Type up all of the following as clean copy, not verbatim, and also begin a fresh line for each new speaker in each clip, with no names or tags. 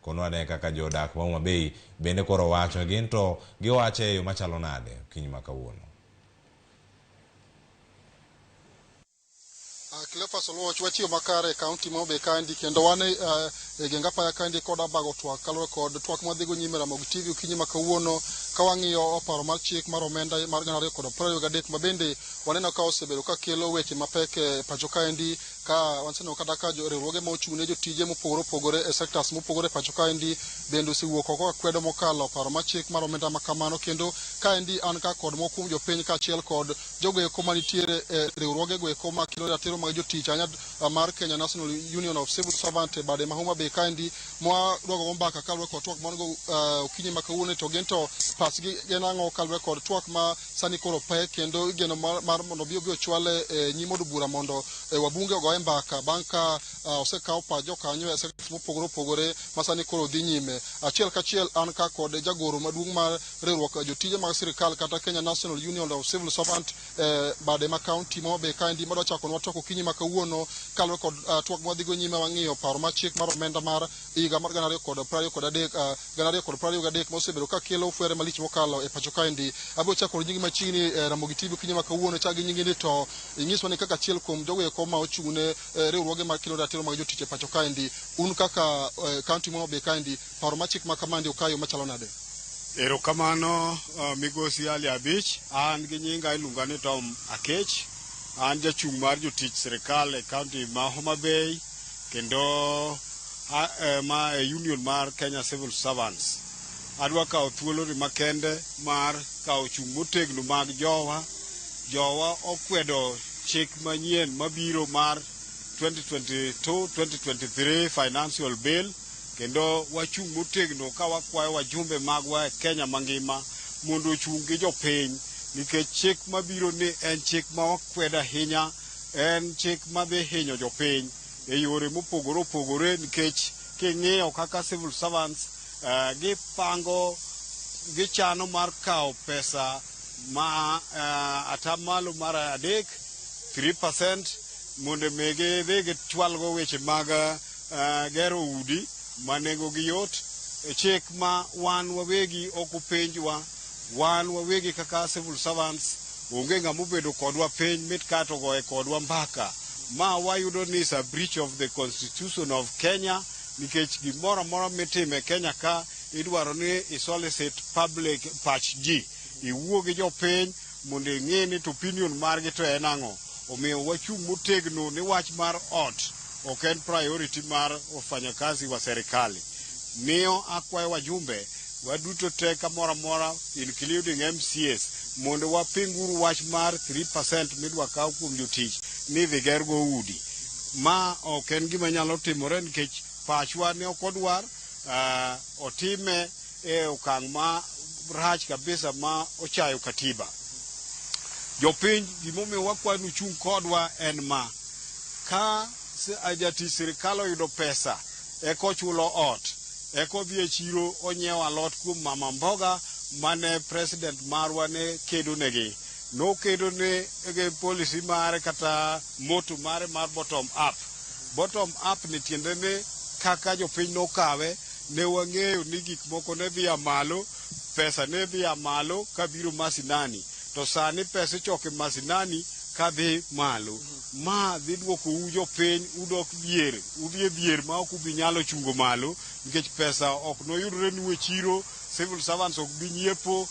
konwane kaka jodak ma Homabay bende koro wacho ginto giwacho e yo machalo nade kiny makawuono.
Klefa solo chwatiyo makare kaonti ma Homabay kandi kendo wane genga pa kandi koda bago twak kalore kod twak madhigo nyime Ramogi TV kinyi makawuono kawang'iyo paro mar chik mar omenda mar 2023 mabende waneno ka osebedo ka kelo weche mapek e pacho kaendi ka wanseno kada ka riwruoge ma ochung'ne jotije mopogore opogore e sectors mopogore pacho kaendi bende osewuok oko kwedo mokalo paro mar chik mar omenda makamano kendo kaendi an ka kod mokum jopiny kaachiel kod jogo eko manitiere e riwruoge go eko makelo ratiro mag jotich anya mar Kenya National Union of Civil Servants bade ma Homabay kaendi mwa dwago mbaka kalwe kod twak mango okinyi makawuono to gento pasgi genang'o kalwe kod twak ma sani koro pek kendo igeno mar mondo bi ochwale nyim od bura mondo wabunge ogoye mbaka bang' ka osekaw pa jokanyo e sectors mopogore opogore masani koro dhi nyime. Achiel kachiel an ka kod jagoro maduong' mar riwruok jotije mag sirikal kata Kenya National Union of Civil Servants bade ma kaonti ma Homabay kaendi madwa chako nwa twak okinyi makawuono kalwe kod twak mwadhigo nyime wang'iyo paro mar chik mar omenda mar higa mar 2023 mosebedo ka kelo fwere malich mokalo e pacho kaendi. Abiro chako nyingi machini Ramogi TV kinyi makawuono chagi nyingi ni to inyiswa ni kaka achiel kuom jogo eko ma ochung'ne riwruoge mag kelo ratiro mag jotich e pacho kaendi un kaka kaonti ma Homabay kaendi paro mar chik ma kamandi okayo machalo nade?
Erokamano migosi Ali Abich, an gi nyinga iluonga ni Tom Akech, an jachung' mar jotich sirikal e kaonti ma Homabay kendo ma union mar Kenya Civil Servants. Adwa kawo thuolo makende mar kawo chung' motegno mag jowa okwedo chik manyien mabiro mar 2022-2023 financial bill kendo wachung' motegno ka wakwayo wajumbe magwa e Kenya mangima mondo ochung' gi jopiny nikech chik mabiro ni en chik ma wakwedo ahinya, en chik madhi hinyo jopiny e yore mopogore opogore nikech king'iyo kaka civil servants gichano mar kawo pesa ma atamalo mar 3% mondo gidhi gichwalgo weche mag gero udi ma nengogi yot, chik ma wan wawegi ok openjwa, wan wawegi kaka civil servants onge ng'ama obedo kodwa piny mit kato goye kodwa mbaka. Ma wayudo ni is a breach of the constitution of Kenya nikech gimoro amora mitime Kenya ka idwaro ni isolicit public Pach ji, iwuo gi jopiny mondo ing'e ni opinion margi to en ang'o. Omiyo wachung' motegno ni wach mar ot ok en priority mar wafanyakazi wa serikali. Miyo akwayo wajumbe waduto te kamoro amora including MCS mondo wapinguru wach mar 3% midwa kaw kuom jotich ni dhi gergo udi. Ma ok en gima nyalo timore nikech pachwa ne ok odwar otime e okang' ma rach kabisa ma ochayo katiba. Jopiny gimomiyo wakwayo ni uchung' kodwa en ma ka jatich sirikal oyudo pesa eko chulo ot, eko dhi e chiro onyiewo alot kuom mama mboga mane president marwa ne kedo negi. No kedo ne policy mare kata moto mare mar bottom up. Bottom up ni tiende ne kaka jopiny no kawe ne wang'eyo ni gik moko ne dhi malo, pesa ne dhi malo kabiro masinani. To sani pesa choke masinani kadhi malo. Ma dhi duoko jopiny udok dhier, udhi dhier ma ok ubi nyalo chungo malo nikech pesa ok noyudre ni e chiro, civil servants ok bi nyiepo,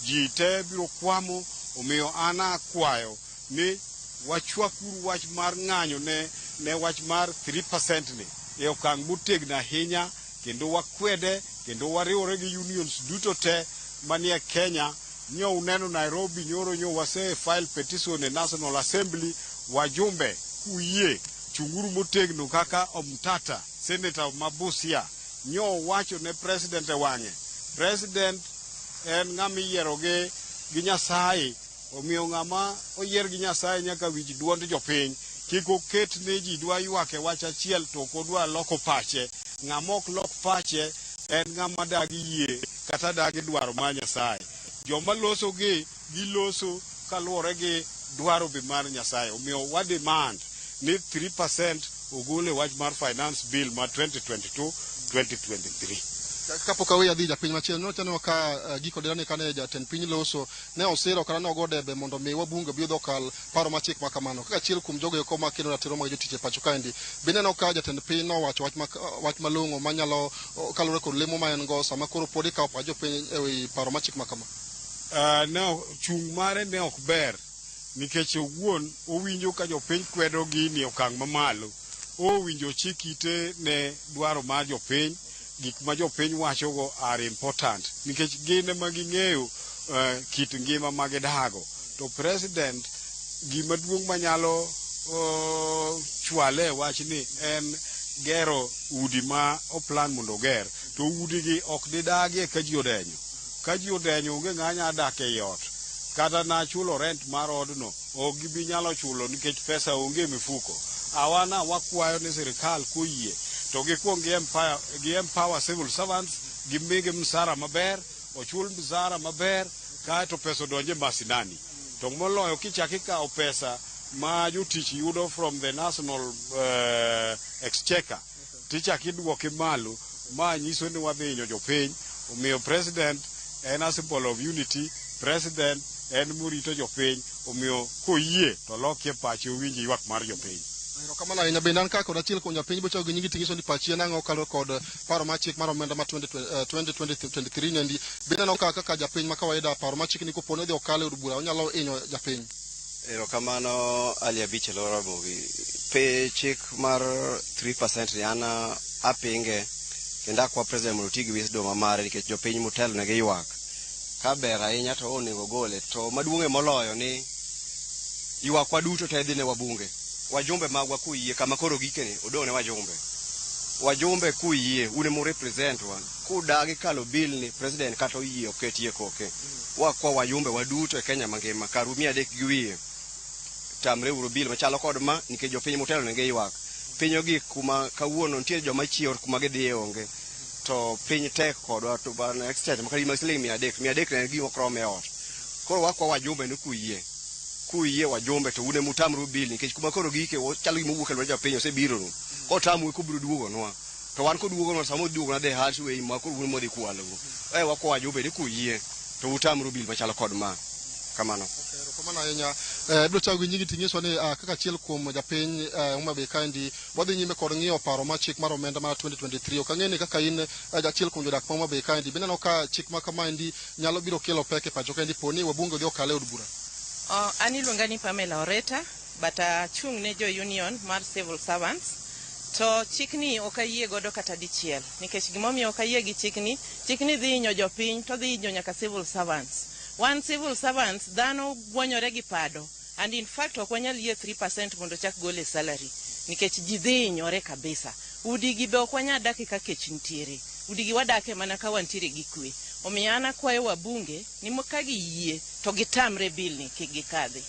ji te biro kwamo. Omiyo ana akwayo ni wachwakuru wach mar ng'anyo ne wach mar 3% ni e okang' motegno ahinya kendo wakwede kendo wariwore gi unions duto te manie Kenya. Nyo uneno Nairobi nyoro nyo wase file petition e National Assembly, wajumbe kuyie chunguru motegno kaka Omtata Senator Mabusia nyo wacho ne president e wang'e. President en ng'ama iyiero gi Nyasaye, omiyo ng'ama oyier gi Nyasaye nyaka winj duond jopiny. Kik oket ne ji dwa ywak e wach achiel to kodwa loko pache. Ng'ama ok lok pache en ng'ama dagi yie kata dagi dwaro mar Nyasaye. Joma loso giloso kaluwore gi dwaro be mar Nyasaye. Omiyo wa demand ni 3% ogole wach mar finance bill ma 2022 2023.
Kapok awe adhi japiny machielo no tano ka giko derane kane jatend piny loso ne osiro kata ne ogodebe mondo mi wabunge bi odokal paro ma chik makamano kaka achiel kuom jogo eko ma kendo ratiro mag jotich e pacho kaendi bende no ka jatend piny no wacho wach malong'o manyalo kalore kod lemo ma en go sama koro pod ikawo pach jopiny ewi paro ma chik makama.
Ne chung' mare ne ok ber nikech owuon owinjo ka jopiny kwedo gini okang' mamalo, owinjo chik ite ne dwaro mar jopiny. Gik ma jopiny wachogo are important nikech gin ema ging'eyo kit ngima ma gidago. To president gima duong' manyalo chwale wachni en gero udi ma oplan mondo oger, to udi gi ok didagie ka ji odenyo. Ka ji odenyo onge ng'anya dak ei ot, kata na chulo rent mar odno ok gibi nyalo chulo nikech pesa onge mifuko. Awana wakwayo ni sirikal koyie to gikwong gi empower civil servants, gimigi msara maber, ochul msara maber, kaeto pesa donje masinani. To moloyo kichaki ikawo pesa ma jotich yudo from the national exchequer tichaki duoke malo, ma nyiso ni wadhi hinyo jopiny. Omiyo president en a symbol of unity, president en murito jopiny, omiyo koyie to lokie pache owinji ywak mar jopiny.
Kamano ahinya bende an kaka achiel kuom jopiny bocho gi nyingi tingiso ni pachi en ang'o kalore kod paro ma chik mar omenda ma 2023 nendi bende no kaka japiny ma kawaida paro ma chik ni kopone dhi okale od bura onyalo inyo japiny.
Erokamano Ali Abich loro Ramogi. Pe chik mar 3% ni an apinge kendo akwa president mondo oti gi wisdom mare nikech jopiny motelo ne giywak. Ka ber ahinya to onego gole, to maduong'e moloyo ni ywakwa duto te dhi ne wabunge. Wajumbe magwa kuyie kama koro gikene odone wajumbe kuyie une mo represent wan kudagi kalo bill ni president kata oyie oketie koke wakwa wajumbe waduto e Kenya mangima karumia dek giwie tamre uro bill machalo kod ma nikech jopiny motelo ne giywak pinyo gi kuma kawuono nitie joma chior kuma gidhiye onge to piny tek kodwa to ban extent makari masiling 300 ne gi okrome ot. Koro wakwa wajumbe ni kuyie wajumbe to une mutamru bill nikech kuma koro gike chalo gima wuok e lwedo piny osebiro no kotamu ko biro duogo nwa to wan ko duogo no samo duogo na the hard way ma ko une modi kwalo wakwa wajumbe ni kuyie to utamru bill machalo kod ma kamano.
Kamano ahinya biro chago nyingi tingiso ni kaka achiel kuom japiny Homabay kaendi wadhi nyime kod ng'iyo paro ma chik mar omenda mar 2023 okang'eni kaka in achiel kuom jodak ma Homabay kaendi bende no ka chik ma kamaendi nyalo biro kelo peke pacho kaendi poni wabunge dhi okale od bura.
Ani luonga ni Pamela Oreta, bata chung ne jo union mar civil servants. To chikni okayie godo kata dichiel. Nikech gimomiyo okayie gi chikni dhi hinyo jopiny to dhi hinyo nyaka civil servants. One civil servants dhano gwonyore gi pado. And in fact ok wanyal yie 3% mondo chak gole salary. Nikech ji dhi hinyore kabisa. Udi gi be ok wanyal dake ka kech nitiere. Udi gi wadake mana ka wantiere gi kwe. Omiyo an akwayo wabunge ni ka giyie to gitamre bill ni kik gikadhi.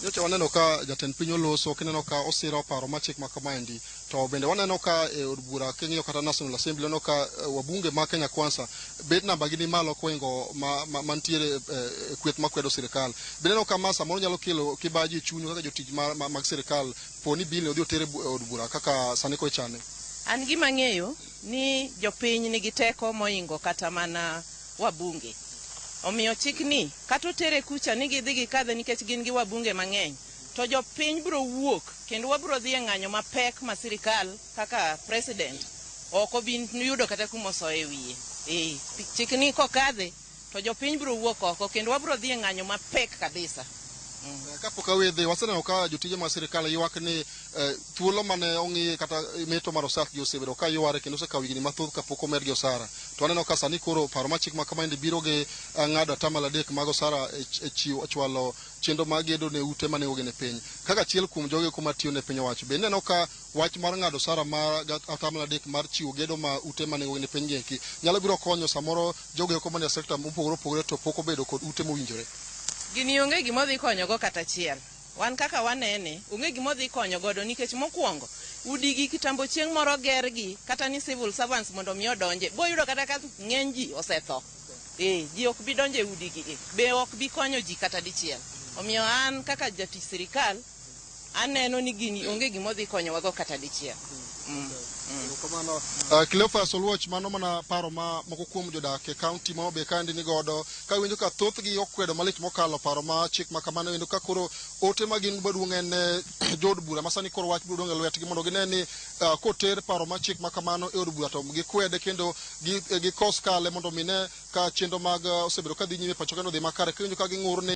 Yote waneno ka jatend piny oloso kineno ka osiro paro ma chik makamaendi to bende waneno ka od bura king'iyo kata National Assembly no ka wabunge ma Kenya Kwanza bet namba gi ni malo koingo mantiere kweth makwedo sirikal. Bende no ka masa moro nyalo kelo kibaji chunyo kaka jotich mag sirikal poni bill odhi otere od bura kaka sani ko chane.
An gima ng'eyo ni jopiny nigi teko moingo kata mana wabunge. Omiyo chikni kata otere kucha ni gidhi gikadhe nikech gin gi wabunge mang'eny. To jopiny biro wuok kendo wabiro dhi e ng'anyo mapek ma sirikal kaka president ok obi yudo kata kuma osoe wiye. Chikni kokadhe to jopiny biro wuok oko kendo wabiro dhi e ng'anyo mapek kabisa.
Kapok awedhe waseneno ka jotije mag sirikal ywak ni thuolo mane ong'i kata meto mar osara gi osebedo ka yware kendo osekawo higni mathoth kapok omedgi osara. To aneno ka sani koro paro ma chik ma kamaendi biro gi ng'ado atamalo 3 mag osara e chwalo chenro mag gedo ne ute mane ogene piny. Kaka achiel kuom joge kuma tiyo ne piny owacho bende neno ka wach mar ng'ado osara mar atamalo 3 mar chiwo gedo ma ute mane ogene piny geki nyalo biro konyo samoro joge kuma ne sekta mopogore to pok obedo kod ute mowinjore.
Gini onge gimo dhi konyogo kata achiel. Wan kaka wanene, onge gimo dhi konyo godo nikech mokwongo udi gi kitambo chieng' moro gergi kata ni civil servants mondo mi odonje. Bo yudo kata ka ng'eny ji osetho. Ji ok bi donje udi gi. Be ok bi konyo ji kata dichiel. Omiyo an kaka jatich sirikal aneno ni gini onge gimo dhi konyo wago kata dichiel.
Cleophas Oluoch, mano mana paro ma moko kuom jodak e kaunti ma Homabay ka ni godo, ka winjo ka thothgi okwedo malich mokalo paro ma chik ma kamano, winjo ka koro ote ma gin maduong' en jod bura masani koro wach biro dong' e lwetgi mondo gine ni koter paro ma chik ma kamano e od bura to gikwede kendo gikos kale mondo mine ka chenro mag osebedo ka dhi nyime pacho kendo dhi makare, ka winjo ka ging'ur ni